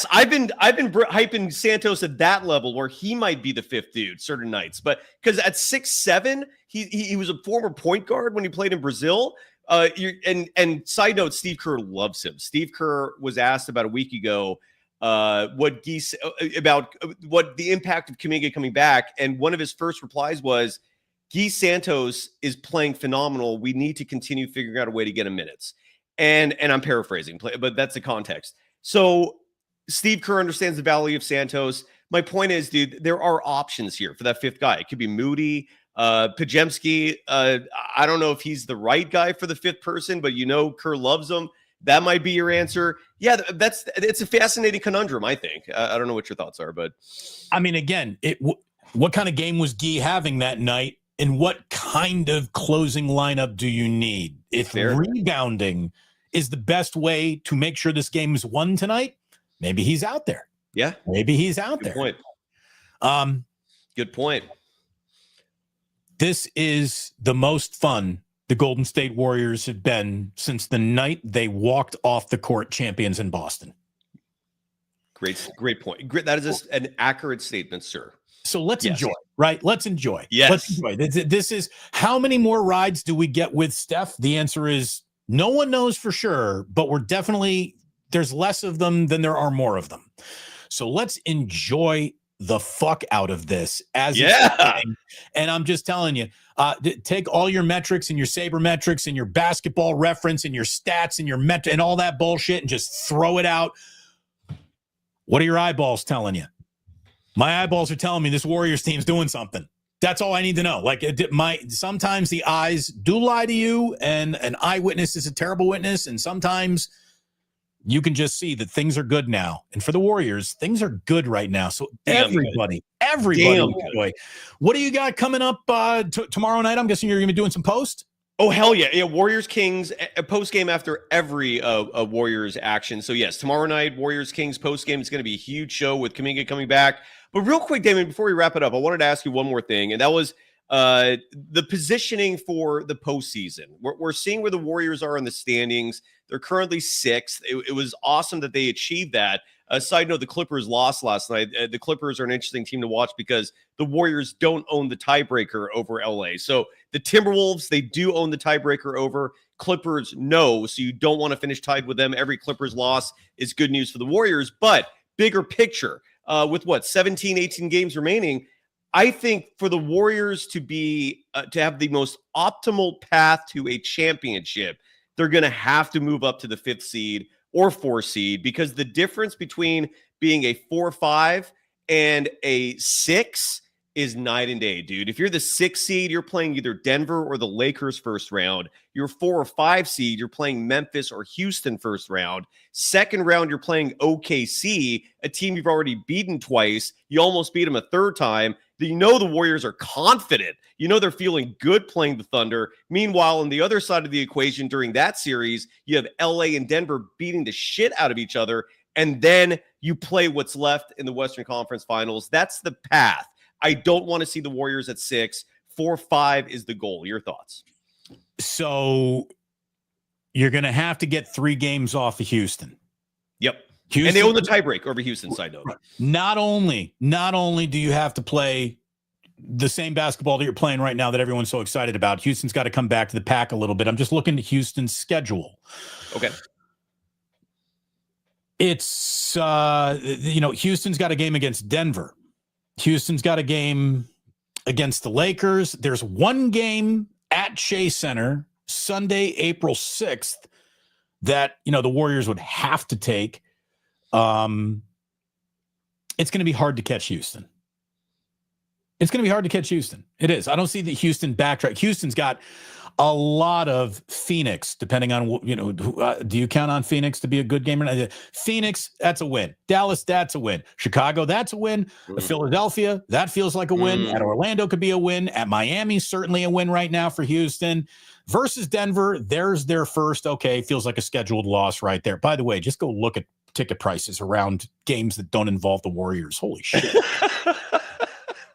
I've been hyping Santos at that level where he might be the fifth dude certain nights. But because at 6'7", he was a former point guard when he played in Brazil. And side note, Steve Kerr loves him. Steve Kerr was asked about a week ago about what the impact of Kaminga coming back, and one of his first replies was, Guy Santos is playing phenomenal. We need to continue figuring out a way to get him minutes. And I'm paraphrasing, but that's the context. So Steve Kerr understands the value of Santos. My point is, dude, there are options here for that fifth guy. It could be Moody, Pajemski. I don't know if he's the right guy for the fifth person, but Kerr loves him. That might be your answer. Yeah, it's a fascinating conundrum, I think. I don't know what your thoughts are, but
I mean, again, what kind of game was Guy having that night? And what kind of closing lineup do you need? If rebounding is the best way to make sure this game is won tonight, maybe he's out there.
Yeah.
Maybe he's out there.
Good point. Good point.
This is the most fun the Golden State Warriors have been since the night they walked off the court champions in Boston.
Great point. That is an accurate statement, sir.
So let's enjoy, right? Let's enjoy.
Yes.
Let's enjoy. This is how many more rides do we get with Steph? The answer is no one knows for sure, but there's less of them than there are more of them. So let's enjoy the fuck out of this as it's happening. And I'm just telling you, take all your metrics and your sabermetrics and your basketball reference and your stats and your and all that bullshit and just throw it out. What are your eyeballs telling you? My eyeballs are telling me this Warriors team's doing something. That's all I need to know. Sometimes the eyes do lie to you, and an eyewitness is a terrible witness, and sometimes you can just see that things are good now. And for the Warriors, things are good right now. So everybody enjoy. What do you got coming up tomorrow night? I'm guessing you're going to be doing some post?
Oh, hell yeah. Yeah, Warriors Kings, a post game after every Warriors action. So, yes, tomorrow night, Warriors Kings post game. It's going to be a huge show with Kaminga coming back. But real quick, Damon, before we wrap it up, I wanted to ask you one more thing, and that was the positioning for the postseason. We're seeing where the Warriors are in the standings. They're currently 6th. It was awesome that they achieved that. Side note, the Clippers lost last night. The Clippers are an interesting team to watch because the Warriors don't own the tiebreaker over LA. So the Timberwolves, they do own the tiebreaker over. Clippers, no. So you don't want to finish tied with them. Every Clippers loss is good news for the Warriors. But bigger picture, with 17, 18 games remaining, I think for the Warriors to have the most optimal path to a championship, they're going to have to move up to the 5th seed or 4th seed, because the difference between being a 4-5 and a 6 is night and day, dude. If you're the 6th seed, you're playing either Denver or the Lakers first round. You're 4 or 5 seed, you're playing Memphis or Houston first round. Second round, you're playing OKC, a team you've already beaten twice. You almost beat them a third time. The Warriors are confident. They're feeling good playing the Thunder. Meanwhile, on the other side of the equation during that series, you have LA and Denver beating the shit out of each other. And then you play what's left in the Western Conference Finals. That's the path. I don't want to see the Warriors at 6. 4-5 is the goal. Your thoughts?
So you're going to have to get 3 games off of Houston.
Yep.
Houston,
and they own the tiebreak over Houston, side note.
Not only do you have to play the same basketball that you're playing right now that everyone's so excited about, Houston's got to come back to the pack a little bit. I'm just looking at Houston's schedule.
Okay.
It's, Houston's got a game against Denver. Houston's got a game against the Lakers. There's one game at Chase Center Sunday, April 6th that, the Warriors would have to take. It's going to be hard to catch Houston. It's going to be hard to catch Houston. It is. I don't see the Houston backtrack. Houston's got a lot of Phoenix, depending on, do you count on Phoenix to be a good game or not? Phoenix, that's a win. Dallas, that's a win. Chicago, that's a win. Philadelphia, that feels like a win. At Orlando could be a win. At Miami, certainly a win right now for Houston. Versus Denver, there's their first, feels like a scheduled loss right there. By the way, just go look at ticket prices around games that don't involve the Warriors. Holy shit.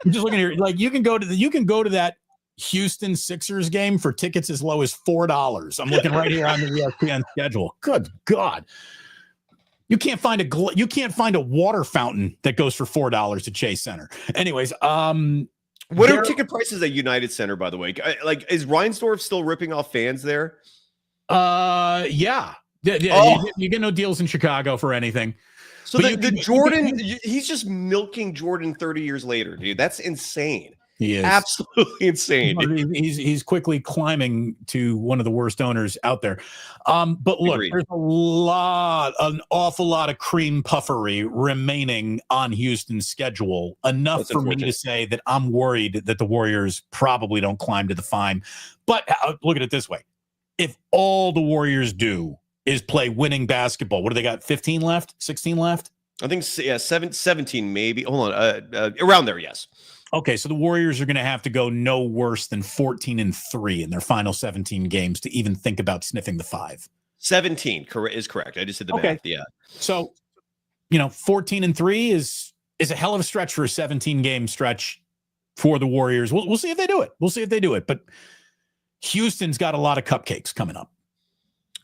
I'm just looking here. Like you can go to that Houston Sixers game for tickets as low as $4. I'm looking right here on the ESPN schedule. Good God. You can't find a water fountain that goes for $4 at Chase Center. Anyways,
what are ticket prices at United Center, by the way? Like, is Reinsdorf still ripping off fans there?
Yeah. You get no deals in Chicago for anything.
So Jordan, he's just milking Jordan 30 years later, dude. That's insane.
He is
absolutely insane.
He's quickly climbing to one of the worst owners out there. But look,
Agreed.
There's an awful lot of cream puffery remaining on Houston's schedule. Enough for me to say that I'm worried that the Warriors probably don't climb to the fine. But look at it this way. If all the Warriors do is play winning basketball, what do they got? 15 left? 16 left?
I think, 17 maybe. Hold on. Around there, yes.
Okay, so the Warriors are going to have to go no worse than 14-3 in their final 17 games to even think about sniffing the 5.
17 is correct. I just did the math. Yeah.
So, 14-3 is a hell of a stretch for a 17-game stretch for the Warriors. We'll see if they do it. But Houston's got a lot of cupcakes coming up.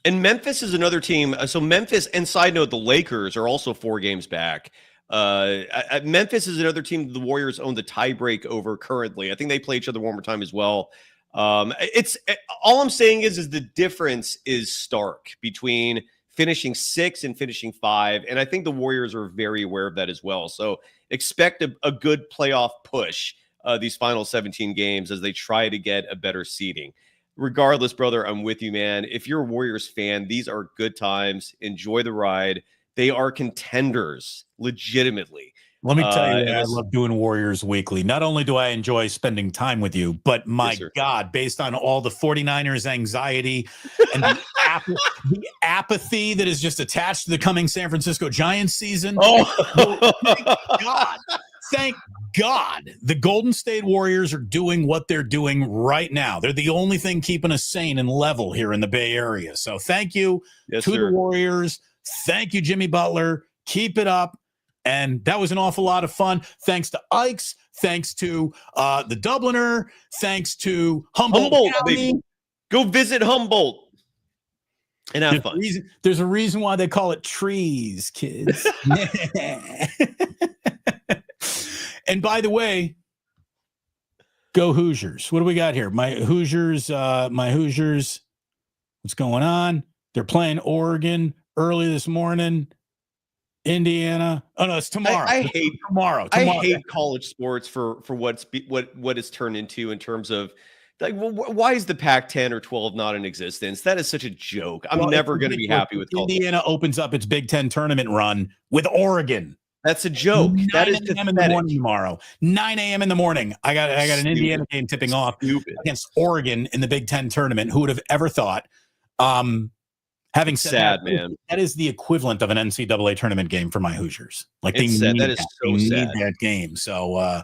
And Memphis is another team. So Memphis, and side note, the Lakers are also 4 games back. Memphis is another team the Warriors own the tiebreak over currently. I think they play each other one more time as well. It's all I'm saying is the difference is stark between finishing 6 and finishing 5. And I think the Warriors are very aware of that as well. So expect a good playoff push these final 17 games as they try to get a better seeding. Regardless, brother, I'm with you, man. If you're a Warriors fan, these are good times. Enjoy the ride. They are contenders, legitimately.
Let me tell you, I love doing Warriors Weekly. Not only do I enjoy spending time with you, but my God, based on all the 49ers anxiety and the apathy that is just attached to the coming San Francisco Giants season. Thank God the Golden State Warriors are doing what they're doing right now. They're the only thing keeping us sane and level here in the Bay Area. So thank you to the Warriors. Thank you, Jimmy Butler. Keep it up. And that was an awful lot of fun. Thanks to Ike's. Thanks to the Dubliner. Thanks to Humboldt County.
Go visit Humboldt and have fun.
There's a reason why they call it trees, kids. And by the way, go Hoosiers. What do we got here? My Hoosiers. What's going on? They're playing Oregon early this morning. Indiana. Oh no, it's tomorrow.
I hate
tomorrow.
I hate college sports for what it's turned into in terms of like, why is the Pac-10 or 12 not in existence? That is such a joke. I'm never going to be happy with college.
Indiana opens up its Big Ten tournament run with Oregon.
That's a joke. That is
9 a.m. in the morning tomorrow. 9 a.m. in the morning. I got an Indiana game tipping off against Oregon in the Big Ten tournament. Who would have ever thought? Having said
sad, man,
that is the equivalent of an NCAA tournament game for my Hoosiers. Like they
need
that.
Is so
they
sad.
need that game. So,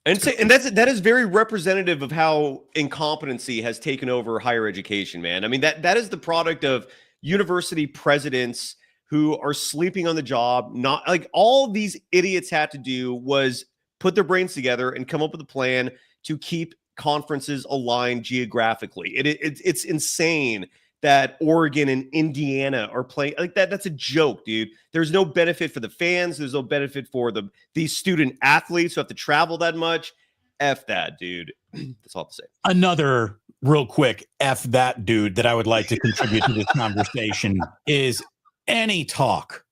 and that is very representative of how incompetency has taken over higher education, man. I mean, that is the product of university presidents who are sleeping on the job. Not like all these idiots had to do was put their brains together and come up with a plan to keep conferences aligned geographically. It's insane that Oregon and Indiana are playing like that. That's a joke, dude. There's no benefit for the fans. There's no benefit for these student athletes who have to travel that much. F that, dude. That's all to say.
Another real quick F that, dude, that I would like to contribute to this conversation is any talk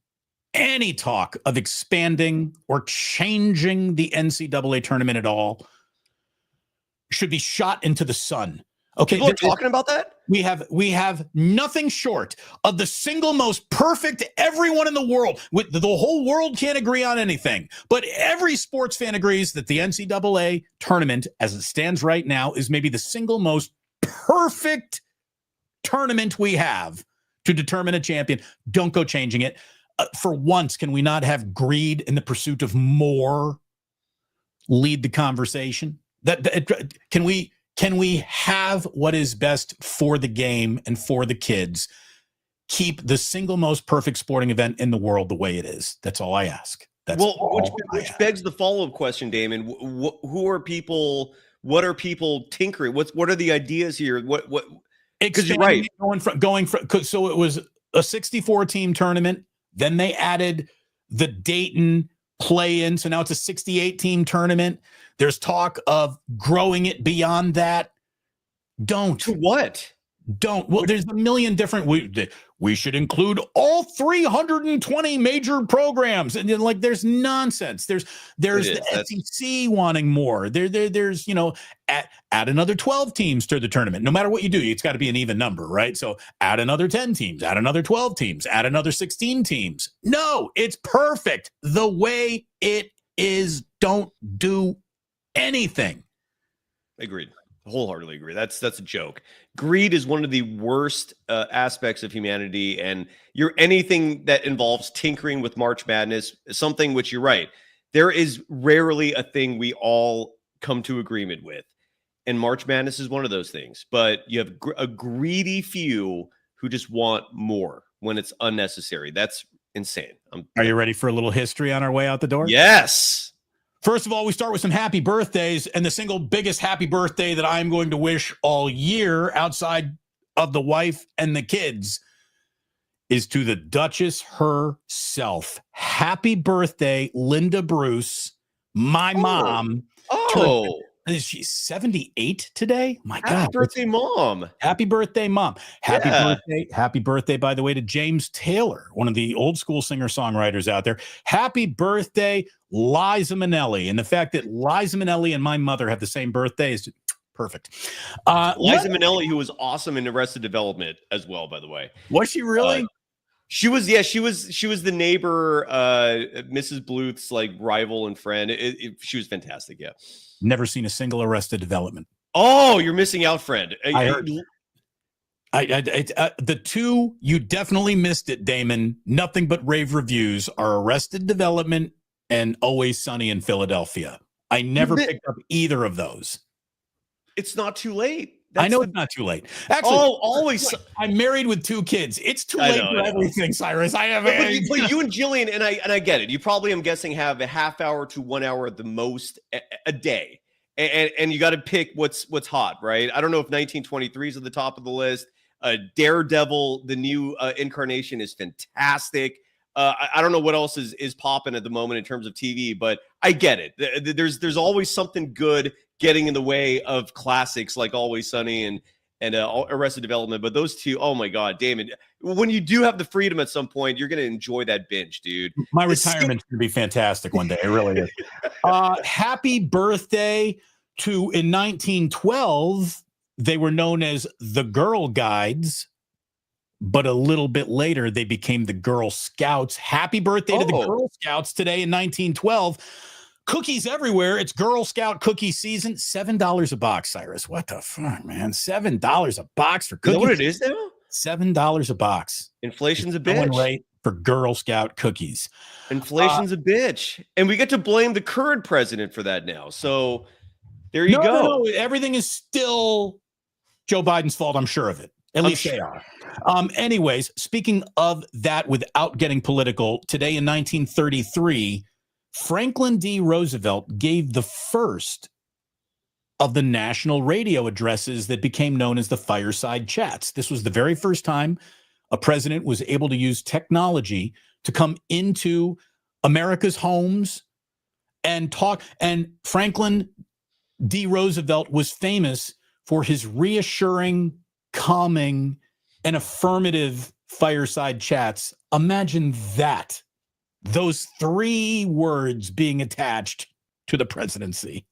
of expanding or changing the NCAA tournament at all should be shot into the sun. Okay,
people are talking about that.
We have nothing short of the single most perfect. Everyone in the world, with the whole world can't agree on anything, but every sports fan agrees that the NCAA tournament, as it stands right now, is maybe the single most perfect tournament we have to determine a champion. Don't go changing it. For once, can we not have greed in the pursuit of more lead the conversation? Can we have what is best for the game and for the kids? Keep the single most perfect sporting event in the world the way it is. That's all I ask.
Which begs the follow-up question, Damon. Who are people? What are people tinkering? What are the ideas here? What? Because you're right.
Going from so it was a 64-team tournament. Then they added the Dayton play-in, so now it's a 68-team tournament. There's talk of growing it beyond that. Don't.
To what?
Don't. Well, there's a million different. We should include all 320 major programs, and then, like, there's nonsense. There's the SEC wanting more. There's add another 12 teams to the tournament. No matter what you do, it's got to be an even number, right? So add another 10 teams, add another 12 teams, add another 16 teams. No, it's perfect the way it is. Don't do anything.
Agreed. Wholeheartedly agree. That's a joke. Greed is one of the worst aspects of humanity, and anything that involves tinkering with March Madness, something which you're right. There is rarely a thing we all come to agreement with, and March Madness is one of those things. But you have a greedy few who just want more when it's unnecessary. That's insane.
Are you ready for a little history on our way out the door?
Yes.
First of all, we start with some happy birthdays, and the single biggest happy birthday that I'm going to wish all year outside of the wife and the kids is to the Duchess herself. Happy birthday, Linda Bruce, my mom.
Oh,
is she 78 today? My God.
Happy birthday, Mom.
Happy birthday, Mom. Happy birthday, by the way, to James Taylor, one of the old school singer-songwriters out there. Happy birthday, Liza Minnelli. And the fact that Liza Minnelli and my mother have the same birthday is perfect.
Liza Minnelli, who was awesome in Arrested Development as well, by the way.
Was she really?
She was the neighbor, Mrs. Bluth's like rival and friend. She was fantastic. Yeah.
Never seen a single Arrested Development.
Oh, you're missing out, friend.
I heard. The two, you definitely missed it, Damon. Nothing but rave reviews are Arrested Development and Always Sunny in Philadelphia. I never picked up either of those.
It's not too late.
I know it's not too late. Actually,
always.
I'm married with 2 kids. It's too late for everything, Cyrus. I have.
But you and Jillian, and I get it. You probably, I'm guessing, have a half hour to 1 hour at the most a day, and you got to pick what's hot, right? I don't know if 1923 is at the top of the list. Daredevil, the new incarnation, is fantastic. I don't know what else is popping at the moment in terms of TV, but I get it. There's always something good getting in the way of classics like Always Sunny and Arrested Development. But those two, oh my God, Damon, when you do have the freedom at some point, you're going to enjoy that binge, dude.
My retirement's going to be fantastic one day. It really is. Happy birthday to, in 1912, they were known as the Girl Guides, but a little bit later, they became the Girl Scouts. Happy birthday to the Girl Scouts today in 1912. Cookies everywhere. It's Girl Scout cookie season. $7 a box, Cyrus. What the fuck, man? $7 a box for cookies.
Is that what it is now?
$7 a box.
Inflation's a bitch.
Rate for Girl Scout cookies.
Inflation's a bitch. And we get to blame the current president for that now. So there you go.
No, everything is still Joe Biden's fault. I'm sure of it. At least they are. Anyways, speaking of that, without getting political, today in 1933, Franklin D. Roosevelt gave the first of the national radio addresses that became known as the fireside chats. This was the very first time a president was able to use technology to come into America's homes and talk. And Franklin D. Roosevelt was famous for his reassuring, calming, and affirmative fireside chats. Imagine that. Those 3 words being attached to the presidency.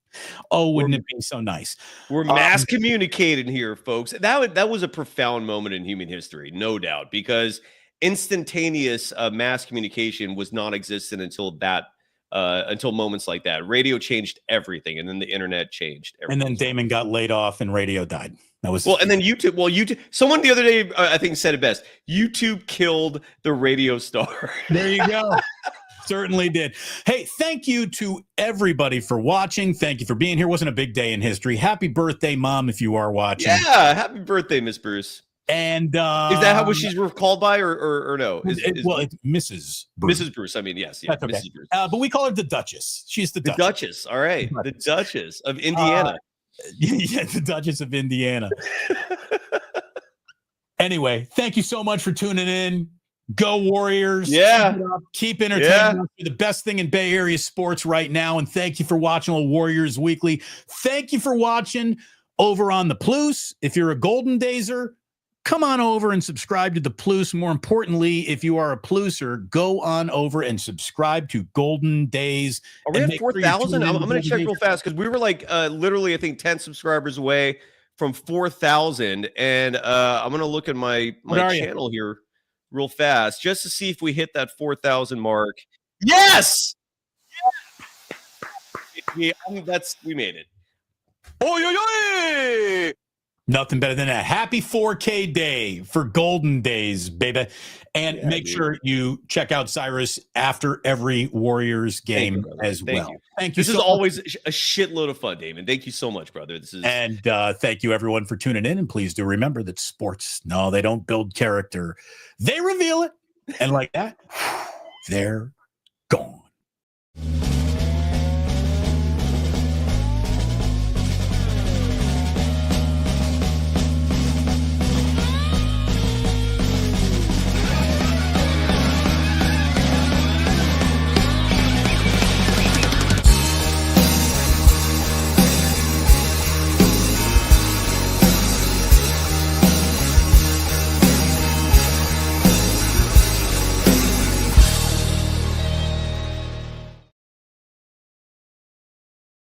Oh, wouldn't it be so nice?
We're mass communicating here, folks. That was a profound moment in human history, no doubt, because instantaneous mass communication was non-existent until moments like that. Radio changed everything, and then the internet changed everything.
And then Damon got laid off, and radio died. That was
and then YouTube. Well, YouTube. Someone the other day, I think, said it best. YouTube killed the radio star.
There you go. Certainly did. Hey, thank you to everybody for watching. Thank you for being here. Wasn't a big day in history. Happy birthday, Mom, if you are watching.
Yeah, happy birthday, Miss Bruce.
And
is that how she's called by, or no?
It's Mrs. Bruce.
Mrs. Bruce. I mean, yes,
That's okay.
Mrs. Bruce.
But we call her the Duchess. She's the Duchess.
Duchess. All right, the Duchess of Indiana.
Yeah, the Duchess of Indiana. Anyway, thank you so much for tuning in. Go Warriors.
Yeah.
Keep entertaining us. You're the best thing in Bay Area sports right now. And thank you for watching Warriors Weekly. Thank you for watching over on the Plus. If you're a Golden Dazer, come on over and subscribe to the Plus. More importantly, if you are a Pluser, go on over and subscribe to Golden Days.
Are we at 4,000? I'm going to check real fast because we were like literally, I think, 10 subscribers away from 4,000. And I'm going to look at my channel here real fast just to see if we hit that 4,000 mark. Yes! Yeah, we made it. Oh,
Nothing better than a happy 4K day for Golden Days, baby. And make sure you check out Cyrus after every Warriors game as well. Thank you.
This is always a shitload of fun, Damon. Thank you so much, brother.
And thank you, everyone, for tuning in. And please do remember that sports, no, they don't build character. They reveal it. And like that, they're gone.